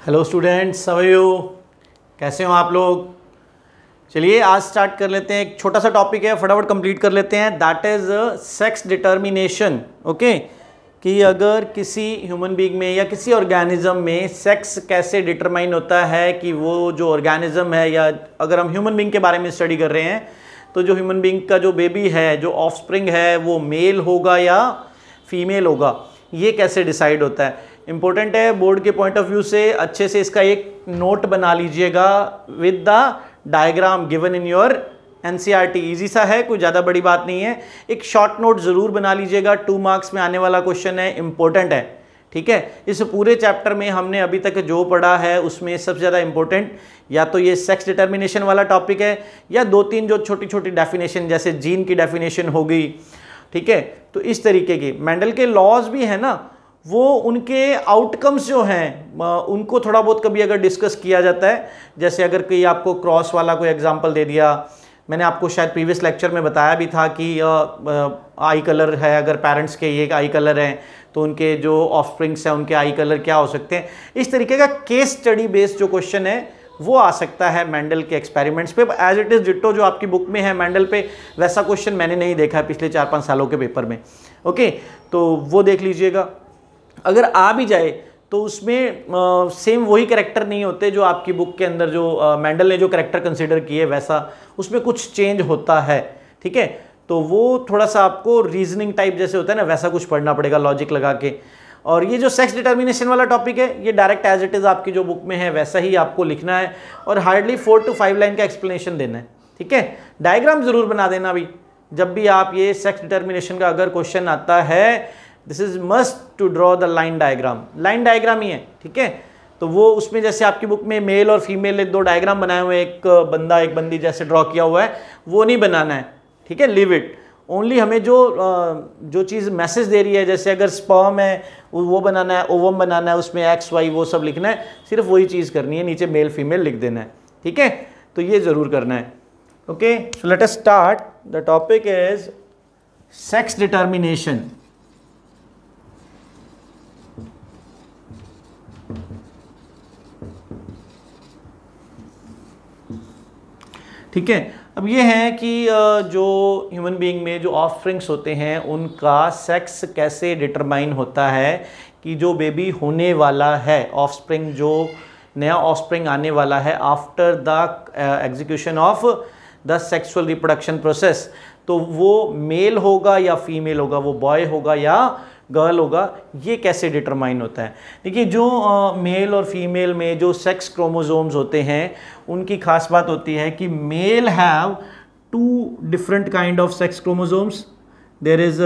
Hello students, how are you? कैसे हो आप लोग? चलिए आज स्टार्ट कर लेते हैं। एक छोटा सा टॉपिक है, फटाफट कंप्लीट कर लेते हैं। That is sex determination. Okay, कि अगर किसी ह्यूमन बीइंग में या किसी ऑर्गेनिज्म में सेक्स कैसे डिटरमाइन होता है, कि वो जो ऑर्गेनिज्म है, या अगर हम ह्यूमन बीइंग के बारे में स्टडी कर रहे हैं तो जो ह्यूमन बीइंग का जो बेबी है, जो ऑफस्प्रिंग है, वो मेल होगा या फीमेल होगा, ये कैसे डिसाइड होता है। इंपॉर्टेंट है, बोर्ड के पॉइंट ऑफ व्यू से अच्छे से इसका एक नोट बना लीजिएगा with the diagram given in your NCERT. Easy सा है, कोई ज़्यादा बड़ी बात नहीं है। एक शॉर्ट नोट ज़रूर बना लीजिएगा, 2 मार्क्स में आने वाला क्वेश्चन है, इंपॉर्टेंट है। ठीक है, इस पूरे चैप्टर में हमने अभी तक जो पढ़ा है उसमें सबसे ज़्यादा इंपॉर्टेंट या तो ये सेक्स डिटर्मिनेशन वाला टॉपिक है, या 2-3 जो छोटी छोटी डेफिनेशन, जैसे जीन की डेफिनेशन हो गई। ठीक है, तो इस तरीके की मेंडल के लॉज भी है ना, वो उनके आउटकम्स जो हैं उनको थोड़ा बहुत कभी अगर डिस्कस किया जाता है। जैसे अगर कोई आपको क्रॉस वाला कोई एग्जांपल दे दिया, मैंने आपको शायद प्रीवियस लेक्चर में बताया भी था कि आई कलर है, अगर पेरेंट्स के ये आई कलर हैं तो उनके जो ऑफस्प्रिंग्स हैं उनके आई कलर क्या हो सकते हैं। इस तरीके का केस स्टडी बेस्ड जो क्वेश्चन है वो आ सकता है मेंडल के एक्सपेरिमेंट्स पे। एज इट इज़ डिट्टो जो आपकी बुक में है मेंडल पे, वैसा क्वेश्चन मैंने नहीं देखा है पिछले 4-5 सालों के पेपर में। ओके, तो वो देख लीजिएगा। अगर आ भी जाए तो उसमें सेम वही कैरेक्टर नहीं होते जो आपकी बुक के अंदर जो मेंडल ने जो कैरेक्टर कंसिडर किए, वैसा उसमें कुछ चेंज होता है। ठीक है, तो वो थोड़ा सा आपको रीजनिंग टाइप जैसे होता है ना, वैसा कुछ पढ़ना पड़ेगा लॉजिक लगा के। और ये जो सेक्स डिटर्मिनेशन वाला टॉपिक है, ये डायरेक्ट एज इट इज़ आपकी जो बुक में है वैसा ही आपको लिखना है, और हार्डली 4 to 5 लाइन का एक्सप्लेनेशन देना है। ठीक है, डायग्राम जरूर बना देना अभी जब भी आप ये सेक्स डिटर्मिनेशन का अगर क्वेश्चन आता है। This is must to draw the line diagram. Line diagram ही है, ठीक है। तो वो उसमें जैसे आपकी बुक में मेल और फीमेल एक 2 डायग्राम बनाए हुए हैं, एक बंदा एक बंदी जैसे ड्रॉ किया हुआ है, वो नहीं बनाना है। ठीक है, लीव इट। ओनली हमें जो चीज़ मैसेज दे रही है, जैसे अगर स्पर्म है वो बनाना है, ओवम बनाना है, उसमें एक्स वाई वो सब लिखना है, सिर्फ वही चीज़ करनी है, नीचे मेल फीमेल लिख देना है। ठीक है, तो ये ज़रूर करना है। Okay, so let us start. The topic is sex determination. ठीक है, अब ये है कि जो ह्यूमन बीइंग में जो ऑफस्प्रिंग्स होते हैं उनका सेक्स कैसे डिटरमाइन होता है, कि जो बेबी होने वाला है, ऑफस्प्रिंग जो नया ऑफस्प्रिंग आने वाला है after the execution of the sexual reproduction process, तो वो मेल होगा या फीमेल होगा, वो बॉय होगा या गर्ल होगा, ये कैसे डिटरमाइन होता है। देखिए, जो मेल और फीमेल में जो सेक्स क्रोमोसोम्स होते हैं उनकी खास बात होती है कि male have 2 different kind of sex chromosomes. There is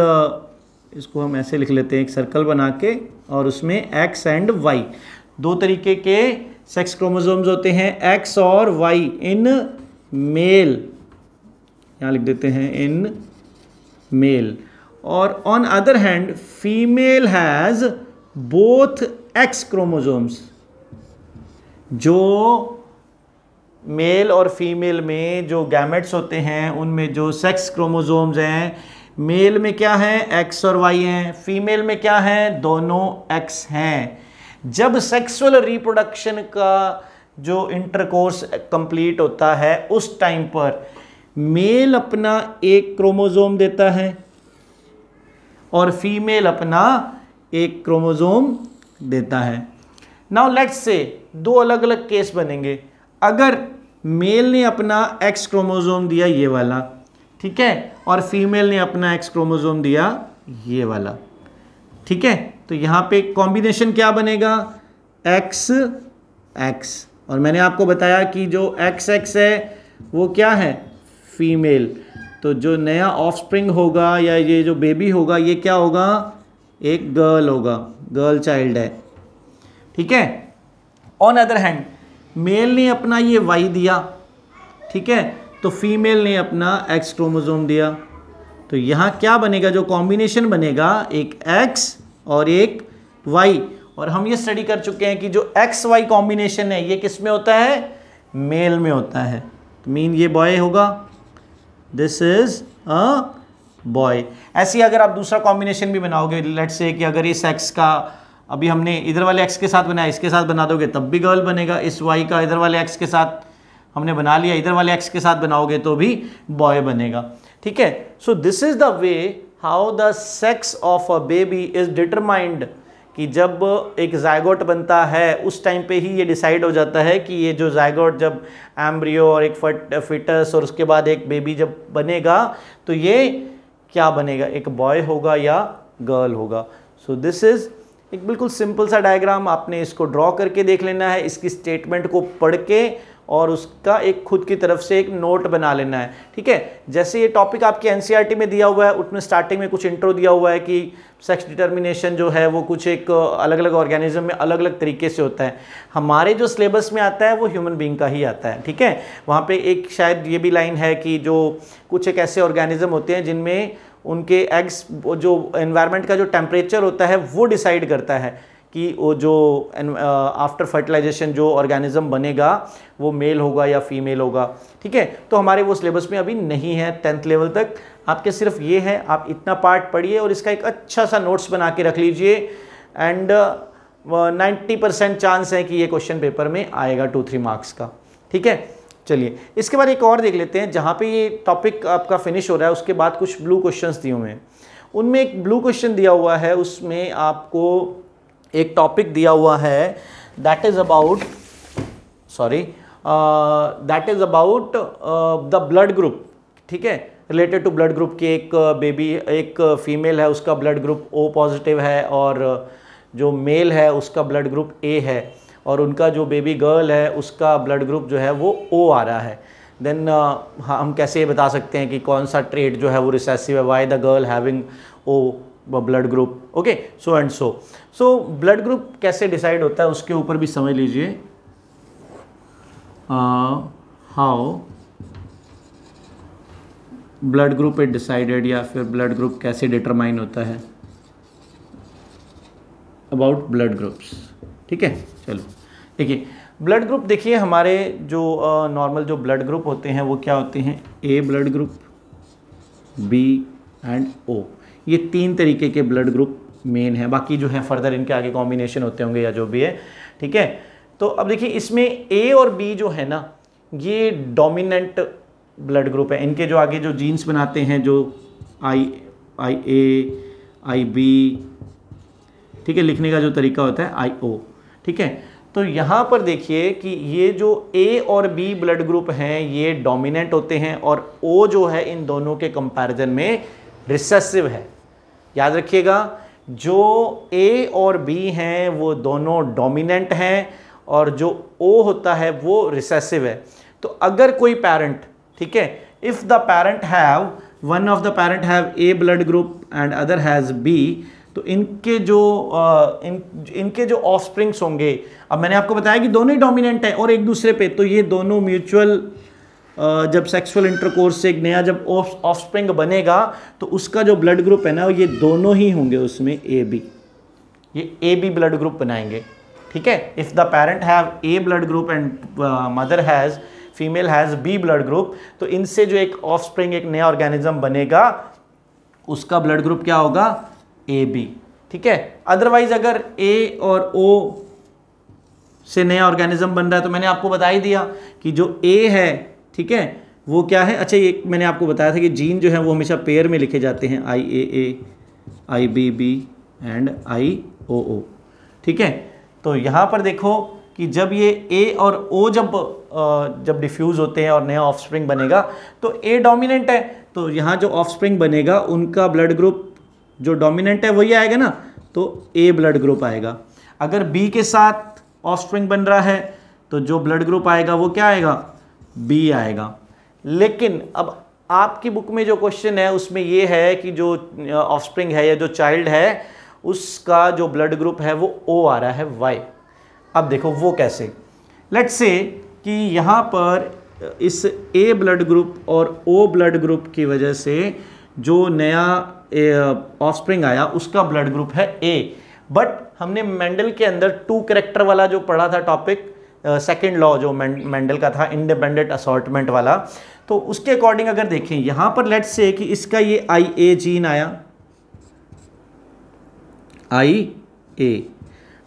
इसको हम ऐसे लिख लेते हैं, एक सर्कल बना के, और उसमें एक्स एंड वाई 2 तरीके के सेक्स क्रोमोसोम्स होते हैं, एक्स और वाई इन मेल, यहाँ लिख देते हैं इन मेल। और on other hand female has both x chromosomes. जो मेल और फीमेल में जो गैमेट्स होते हैं उनमें जो सेक्स क्रोमोसोम्स हैं, मेल में क्या है, एक्स और वाई हैं, फीमेल में क्या है, दोनों एक्स हैं। जब सेक्सुअल रिप्रोडक्शन का जो इंटरकोर्स कंप्लीट होता है उस टाइम पर मेल अपना एक क्रोमोसोम देता है और फीमेल अपना एक क्रोमोसोम देता है। नाउ लेट्स से 2 अलग अलग केस बनेंगे। अगर मेल ने अपना एक्स क्रोमोसोम दिया ये वाला, ठीक है, और फीमेल ने अपना एक्स क्रोमोसोम दिया ये वाला, ठीक है, तो यहाँ पे कॉम्बिनेशन क्या बनेगा, एक्स एक्स। और मैंने आपको बताया कि जो एक्स एक्स है वो क्या है, फीमेल। तो जो नया ऑफस्प्रिंग होगा या ये जो बेबी होगा ये क्या होगा, एक गर्ल होगा, गर्ल चाइल्ड है। ठीक है, ऑन अदर हैंड मेल ने अपना ये वाई दिया, ठीक है, तो फीमेल ने अपना एक्स क्रोमोसोम दिया। तो यहाँ क्या बनेगा, जो कॉम्बिनेशन बनेगा, एक एक्स और एक वाई। और हम ये स्टडी कर चुके हैं कि जो एक्स वाई कॉम्बिनेशन है ये किस में होता है, मेल में होता है। तो मीन ये बॉय होगा, दिस इज अ बॉय। ऐसे ही अगर आप दूसरा कॉम्बिनेशन भी बनाओगे, लेट्स से कि अगर इस एक्स का अभी हमने इधर वाले x के साथ बनाया, इसके साथ बना दोगे तब भी गर्ल बनेगा। इस y का इधर वाले x के साथ हमने बना लिया, इधर वाले x के साथ बनाओगे तो भी बॉय बनेगा, ठीक है। So this is the way how the sex of a baby is determined, कि जब एक जायगोट बनता है उस टाइम पे ही ये डिसाइड हो जाता है कि ये जो जायगोट, जब एम्ब्रियो और एक फिटस और उसके बाद एक बेबी जब बनेगा तो ये क्या बनेगा, एक बॉय होगा या गर्ल होगा। सो दिस इज एक बिल्कुल सिंपल सा डायग्राम, आपने इसको ड्रॉ करके देख लेना है, इसकी स्टेटमेंट को पढ़ के और उसका एक खुद की तरफ से एक नोट बना लेना है, ठीक है। जैसे ये टॉपिक आपके एनसीईआरटी में दिया हुआ है, उसमें स्टार्टिंग में कुछ इंट्रो दिया हुआ है कि सेक्स डिटर्मिनेशन जो है वो कुछ एक अलग अलग ऑर्गेनिज्म में अलग अलग तरीके से होता है। हमारे जो सिलेबस में आता है वो ह्यूमन बीइंग का ही आता है, ठीक है। वहाँ पे एक शायद ये भी लाइन है कि जो कुछ एक ऐसे ऑर्गेनिज्म होते हैं जिनमें उनके एग्स, जो एनवायरनमेंट का जो टेम्परेचर होता है वो डिसाइड करता है कि वो जो आफ्टर फर्टिलाइजेशन जो ऑर्गेनिज्म बनेगा वो मेल होगा या फीमेल होगा, ठीक है। तो हमारे वो सिलेबस में अभी नहीं है 10th लेवल तक, आपके सिर्फ ये है, आप इतना पार्ट पढ़िए और इसका एक अच्छा सा नोट्स बना के रख लीजिए एंड 90% चांस है कि ये क्वेश्चन पेपर में आएगा 2-3 मार्क्स का, ठीक है। चलिए इसके बाद एक और देख लेते हैं, जहाँ पे ये टॉपिक आपका फिनिश हो रहा है उसके बाद कुछ ब्लू क्वेश्चंस दिए हुए हैं। उनमें एक ब्लू क्वेश्चन दिया हुआ है, उसमें आपको एक टॉपिक दिया हुआ है that is about the blood group, ठीक है। रिलेटेड टू ब्लड ग्रुप की एक बेबी, एक फीमेल है उसका ब्लड ग्रुप O पॉजिटिव है और जो मेल है उसका ब्लड ग्रुप A है, और उनका जो बेबी गर्ल है उसका ब्लड ग्रुप जो है वो O आ रहा है। देन हम कैसे ये बता सकते हैं कि कौन सा ट्रेट जो है वो रिसेसिव है, why the girl having O blood group, okay, so and so blood group कैसे डिसाइड होता है उसके ऊपर भी समझ लीजिए। How blood group is decided, या फिर ब्लड ग्रुप कैसे डिटरमाइन होता है, अबाउट ब्लड ग्रुप्स, ठीक है। चलो देखिए ब्लड ग्रुप, देखिए हमारे जो नॉर्मल जो ब्लड ग्रुप होते हैं वो क्या होते हैं, A blood group, B and O, ये 3 तरीके के ब्लड ग्रुप मेन है, बाकी जो है फर्दर इनके आगे कॉम्बिनेशन होते होंगे या जो भी है, ठीक है। तो अब देखिए इसमें A और B जो है ना ये डोमिनेंट ब्लड ग्रुप है, इनके जो आगे जो जीन्स बनाते हैं जो IA, IB, ठीक है, लिखने का जो तरीका होता है IO, ठीक है। तो यहाँ पर देखिए कि ये जो A और B ब्लड ग्रुप हैं ये डोमिनेंट होते हैं और O जो है इन दोनों के कंपैरिजन में रिसेसिव है। याद रखिएगा जो A और B हैं वो दोनों डोमिनेंट हैं और जो O होता है वो रिसेसिव है। तो अगर कोई पैरेंट, ठीक है, if the parent have one of the parent have A blood group and other has B, तो इनके जो ऑफस्प्रिंग्स होंगे, अब मैंने आपको बताया कि दोनों ही डोमिनेंट है और एक दूसरे पे, तो ये दोनों म्यूचुअल जब सेक्सुअल इंटरकोर्स से एक नया जब ऑफस्प्रिंग बनेगा तो उसका जो ब्लड ग्रुप है ना ये दोनों ही होंगे उसमें AB, ये AB ब्लड ग्रुप बनाएंगे, ठीक है। If the parent have A blood group and mother has female has B blood group, तो इनसे जो एक ऑफस्प्रिंग एक नया ऑर्गेनिज्म बनेगा उसका ब्लड ग्रुप क्या होगा, AB, ठीक है। अदरवाइज अगर A और O से नया ऑर्गेनिज्म बन रहा है तो मैंने आपको बता ही दिया कि जो A है, ठीक है, वो क्या है, अच्छा ये मैंने आपको बताया था कि जीन जो है वो हमेशा पेयर में लिखे जाते हैं, IAA, IBB एंड IOO, ठीक है। तो यहाँ पर देखो कि जब ये A और O जब डिफ्यूज़ होते हैं और नया ऑफस्प्रिंग बनेगा तो A डोमिनेंट है, तो यहाँ जो ऑफस्प्रिंग बनेगा उनका ब्लड ग्रुप जो डोमिनेंट है वही आएगा ना, तो A ब्लड ग्रुप आएगा। अगर B के साथ ऑफस्प्रिंग बन रहा है तो जो ब्लड ग्रुप आएगा वो क्या आएगा, B आएगा। लेकिन अब आपकी बुक में जो क्वेश्चन है उसमें ये है कि जो ऑफस्प्रिंग है या जो चाइल्ड है उसका जो ब्लड ग्रुप है वो O आ रहा है, Y। अब देखो वो कैसे, लेट्स से कि यहाँ पर इस A ब्लड ग्रुप और O ब्लड ग्रुप की वजह से जो नया ऑफस्प्रिंग आया उसका ब्लड ग्रुप है A, बट हमने मेंडल के अंदर 2 कैरेक्टर वाला जो पढ़ा था टॉपिक, सेकेंड लॉ जो मेंडल का था इंडिपेंडेंट असॉर्टमेंट वाला, तो उसके अकॉर्डिंग अगर देखें यहाँ पर लेट्स से कि इसका ये IA जीन आया, IA,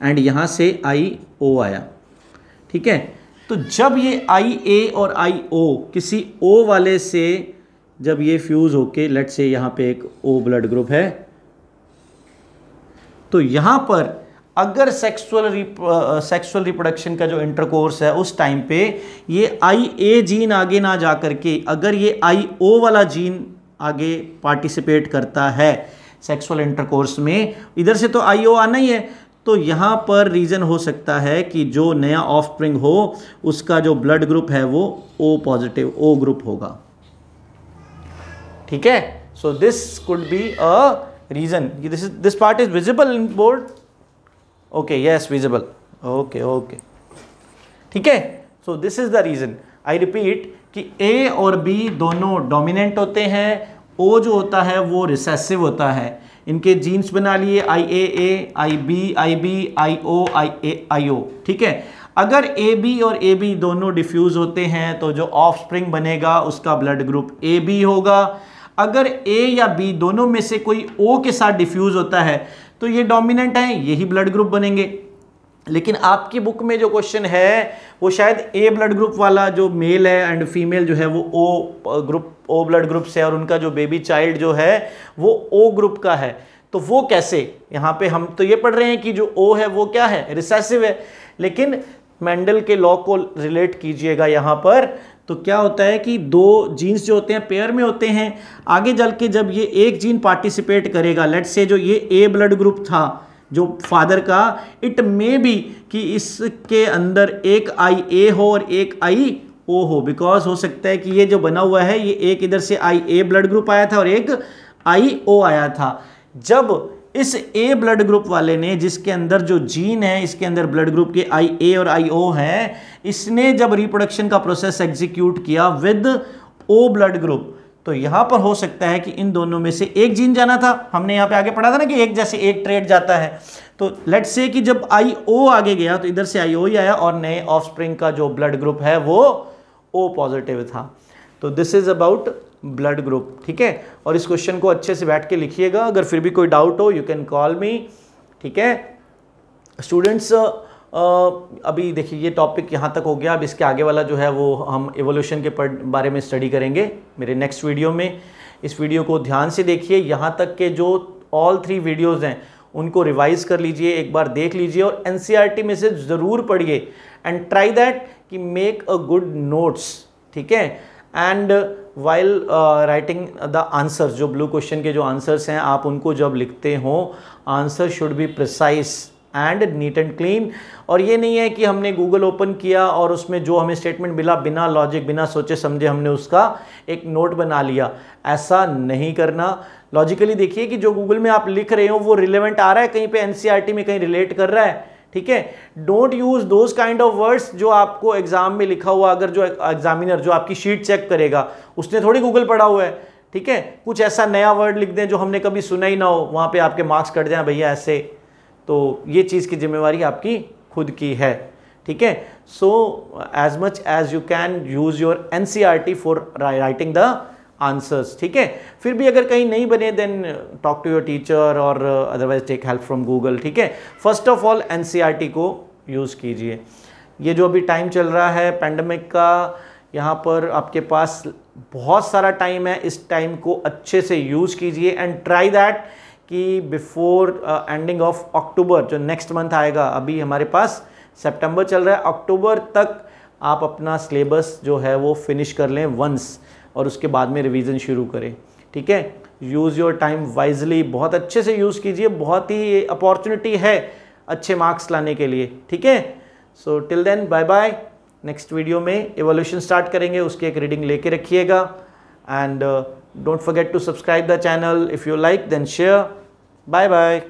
एंड यहाँ से IO आया, ठीक है। तो जब ये IA और IO किसी O वाले से जब ये फ्यूज़ होके, लेट्स से यहाँ पे एक O ब्लड ग्रुप है, तो यहाँ पर अगर सेक्सुअल रिप्रोडक्शन का जो इंटरकोर्स है उस टाइम पे ये IA जीन आगे ना जा करके अगर ये IO वाला जीन आगे पार्टिसिपेट करता है सेक्सुअल इंटरकोर्स में, इधर से तो IO आना ही है, तो यहाँ पर रीज़न हो सकता है कि जो नया ऑफस्प्रिंग हो उसका जो ब्लड ग्रुप है वो O पॉजिटिव, O ग्रुप होगा, ठीक है। So this could be a reason. This part is visible in board, okay, yes visible, okay okay, ठीक है। So this is the reason, I repeat कि A और B दोनों डोमिनेंट होते हैं, O जो होता है वो रिसेसिव होता है। इनके जीन्स बना लिए IAA, IB, IB, IO, IO, ठीक है। अगर AB और AB दोनों डिफ्यूज होते हैं तो जो ऑफस्प्रिंग बनेगा उसका ब्लड ग्रुप AB होगा। अगर A या B दोनों में से कोई O के साथ डिफ्यूज होता है तो ये डोमिनेंट है, यही ब्लड ग्रुप बनेंगे। लेकिन आपकी बुक में जो क्वेश्चन है वो शायद A ब्लड ग्रुप वाला जो मेल है एंड फीमेल जो है वो O ब्लड ग्रुप से, और उनका जो बेबी चाइल्ड जो है वो O ग्रुप का है। तो वो कैसे, यहाँ पे हम तो ये पढ़ रहे हैं कि जो O है वो क्या है, रिसेसिव है, लेकिन मेंडल के लॉ को रिलेट कीजिएगा यहाँ पर, तो क्या होता है कि दो जीन्स जो होते हैं पेयर में होते हैं, आगे चल के जब ये एक जीन पार्टिसिपेट करेगा, लेट्स से जो ये A ब्लड ग्रुप था जो फादर का, इट मे बी कि इसके अंदर एक IA हो और एक IO हो, बिकॉज हो सकता है कि ये जो बना हुआ है ये एक इधर से IA ब्लड ग्रुप आया था और एक IO आया था। जब इस A ब्लड ग्रुप वाले ने, जिसके अंदर जो जीन है इसके अंदर ब्लड ग्रुप के IA और IO है, इसने जब रिप्रोडक्शन का प्रोसेस एग्जीक्यूट किया विद O ब्लड ग्रुप, तो यहां पर हो सकता है कि इन दोनों में से एक जीन जाना था। हमने यहां पे आगे पढ़ा था ना कि एक जैसे एक ट्रेट जाता है, तो लेट्स से कि जब IO आगे गया तो इधर से IO ही आया और नए ऑफस्प्रिंग का जो ब्लड ग्रुप है वो O पॉजिटिव था। तो this is about blood group, ठीक है। और इस क्वेश्चन को अच्छे से बैठ के लिखिएगा, अगर फिर भी कोई डाउट हो यू कैन कॉल मी, ठीक है। स्टूडेंट्स अभी देखिए ये टॉपिक यहाँ तक हो गया, अब इसके आगे वाला जो है वो हम एवोल्यूशन के बारे में स्टडी करेंगे मेरे नेक्स्ट वीडियो में। इस वीडियो को ध्यान से देखिए, यहाँ तक के जो ऑल 3 वीडियोज़ हैं उनको रिवाइज कर लीजिए, एक बार देख लीजिए और NCERT में से ज़रूर पढ़िए एंड ट्राई दैट कि मेक अ गुड नोट्स, ठीक है। And while writing the answers, जो ब्लू क्वेश्चन के जो आंसर्स हैं आप उनको जब लिखते हो, answer should be precise and neat and clean. और ये नहीं है कि हमने गूगल ओपन किया और उसमें जो हमें स्टेटमेंट मिला बिना लॉजिक बिना सोचे समझे हमने उसका एक नोट बना लिया, ऐसा नहीं करना। लॉजिकली देखिए कि जो गूगल में आप लिख रहे हो वो रिलेवेंट आ रहा है, कहीं पे NCERT में कहीं रिलेट कर रहा है, ठीक है। Don't use those kind of words जो आपको एग्जाम में लिखा हुआ, अगर जो एग्जामिनर जो आपकी शीट चेक करेगा उसने थोड़ी गूगल पढ़ा हुआ है, ठीक है। कुछ ऐसा नया वर्ड लिख दें जो हमने कभी सुना ही ना हो, वहां पे आपके मार्क्स कट जाए भैया ऐसे, तो ये चीज़ की जिम्मेवारी आपकी खुद की है, ठीक है। So as much as you can use your NCERT for writing the answers, ठीक है। फिर भी अगर कहीं नहीं बने then talk to your teacher और otherwise take help from Google, ठीक है। फर्स्ट ऑफ ऑल NCERT को यूज़ कीजिए। ये जो अभी टाइम चल रहा है पैंडमिक का, यहाँ पर आपके पास बहुत सारा टाइम है, इस टाइम को अच्छे से यूज़ कीजिए एंड ट्राई दैट कि बिफोर एंडिंग ऑफ अक्टूबर, जो नेक्स्ट मंथ आएगा, अभी हमारे पास सितंबर चल रहा है, अक्टूबर तक आप अपना सिलेबस जो है वो फिनिश कर लें वंस, और उसके बाद में रिवीजन शुरू करें, ठीक है। यूज़ योर टाइम वाइजली, बहुत अच्छे से यूज़ कीजिए, बहुत ही अपॉर्चुनिटी है अच्छे मार्क्स लाने के लिए, ठीक है। So till then bye bye. Next video में एवोल्यूशन स्टार्ट करेंगे, उसकी एक रीडिंग लेके रखिएगा and don't forget to subscribe the channel. If you like then share. Bye bye.